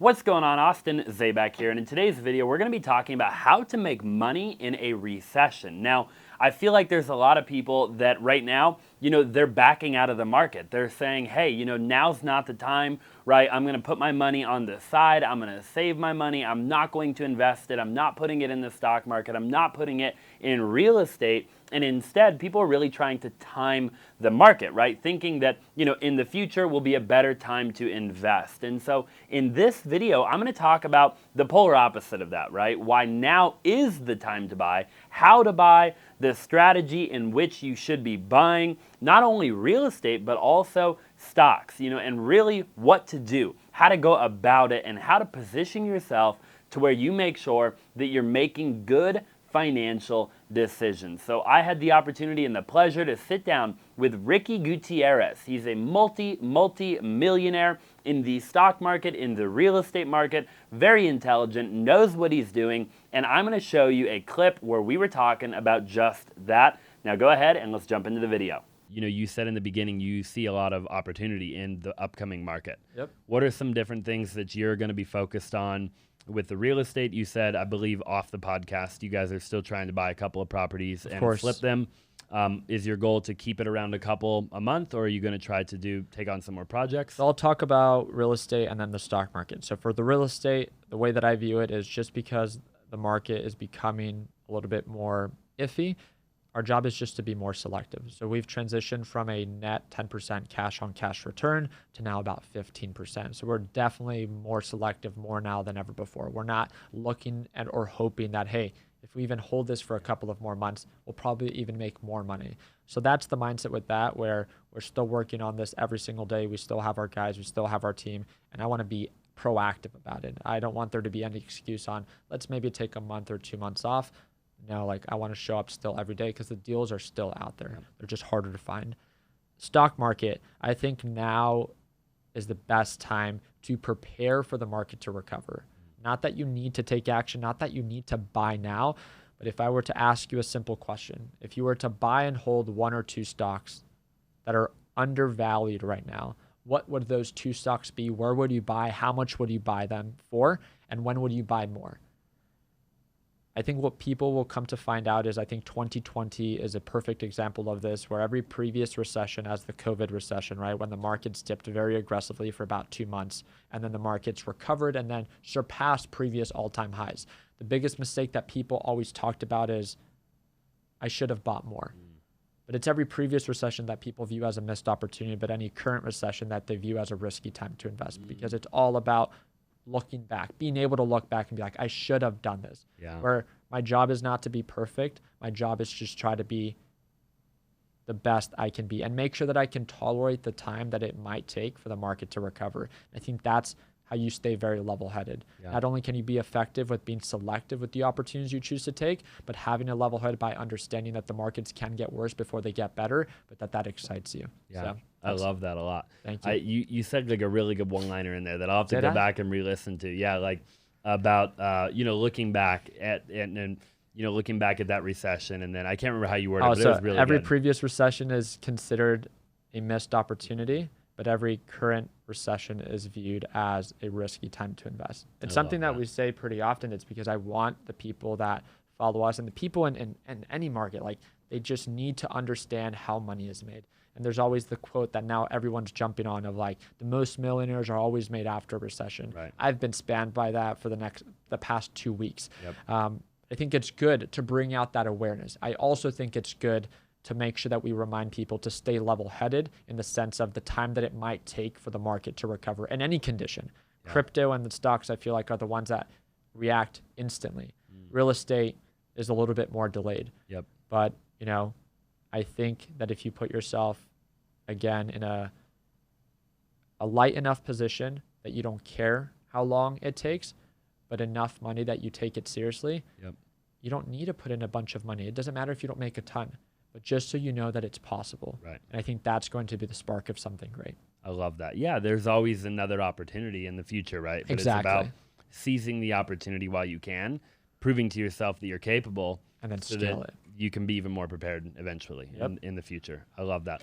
What's going on, Austin? Zaback here, and in today's video we're going to be talking about how to make money in a recession. Now, I feel like there's a lot of people that right now, they're backing out of the market. They're saying, hey, now's not the time, right? I'm going to put my money on the side. I'm going to save my money. I'm not going to invest it. I'm not putting it in the stock market. I'm not putting it in real estate. And instead, people are really trying to time the market, right? Thinking that, in the future will be a better time to invest. And so in this video, I'm going to talk about the polar opposite of that, right? Why now is the time to buy, how to buy, the strategy in which you should be buying, not only real estate, but also stocks, and really what to do, how to go about it, and how to position yourself to where you make sure that you're making good financial decisions. So I had the opportunity and the pleasure to sit down with Ricky Gutierrez. He's a multi-millionaire in the stock market, in the real estate market, very intelligent, knows what he's doing, and I'm going to show you a clip where we were talking about just that. Now go ahead and let's jump into the video. You said in the beginning you see a lot of opportunity in the upcoming market. Yep. What are some different things that you're going to be focused on? With the real estate, you said, I believe off the podcast, you guys are still trying to buy a couple of properties and flip them. Is your goal to keep it around a couple a month, or are you going to try to take on some more projects? So I'll talk about real estate and then the stock market. So for the real estate, the way that I view it is just because the market is becoming a little bit more iffy, our job is just to be more selective. So we've transitioned from a net 10% cash on cash return to now about 15%. So we're definitely more selective more now than ever before. We're not looking at or hoping that, hey, if we even hold this for a couple of more months, we'll probably even make more money. So that's the mindset with that, where we're still working on this every single day. We still have our guys, we still have our team, and I want to be proactive about it. I don't want there to be any excuse on, let's maybe take a month or 2 months off. No, I want to show up still every day because the deals are still out there. Yep. They're just harder to find. Stock market, I think now is the best time to prepare for the market to recover. Not that you need to take action, not that you need to buy now, but if I were to ask you a simple question, if you were to buy and hold one or two stocks that are undervalued right now, what would those two stocks be? Where would you buy? How much would you buy them for? And when would you buy more? I think what people will come to find out is I think 2020 is a perfect example of this, where every previous recession, as the COVID recession, right, when the markets dipped very aggressively for about 2 months, and then the markets recovered and then surpassed previous all-time highs. The biggest mistake that people always talked about is, I should have bought more. But it's every previous recession that people view as a missed opportunity, but any current recession that they view as a risky time to invest, because it's all about looking back, being able to look back and be like, I should have done this. Yeah. Where my job is not to be perfect. My job is just try to be the best I can be and make sure that I can tolerate the time that it might take for the market to recover. I think that's how you stay very level-headed. Yeah. Not only can you be effective with being selective with the opportunities you choose to take, but having a level head by understanding that the markets can get worse before they get better, but that excites you. Yeah, so I love that a lot. Thank you. You said like a really good one-liner in there that I'll have to go back and re-listen to. Yeah, like about looking back at looking back at that recession, and then I can't remember how you worded it, but it was really every good. Previous recession is considered a missed opportunity, but every current recession is viewed as a risky time to invest. It's something that we say pretty often. It's because I want the people that follow us and the people in any market, like they just need to understand how money is made. And there's always the quote that now everyone's jumping on of like, the most millionaires are always made after a recession. Right. I've been spammed by that for the past 2 weeks. Yep. I think it's good to bring out that awareness. I also think it's good to make sure that we remind people to stay level-headed in the sense of the time that it might take for the market to recover in any condition. Yeah. Crypto and the stocks, I feel like, are the ones that react instantly. Real estate is a little bit more delayed. Yep. But, I think that if you put yourself, again, in a light enough position that you don't care how long it takes, but enough money that you take it seriously, yep, you don't need to put in a bunch of money. It doesn't matter if you don't make a ton, but just so you know that it's possible. Right. And I think that's going to be the spark of something great. I love that. Yeah, there's always another opportunity in the future, right? But Exactly. It's about seizing the opportunity while you can, proving to yourself that you're capable, and then so scale that it. you can be even more prepared eventually in the future. I love that.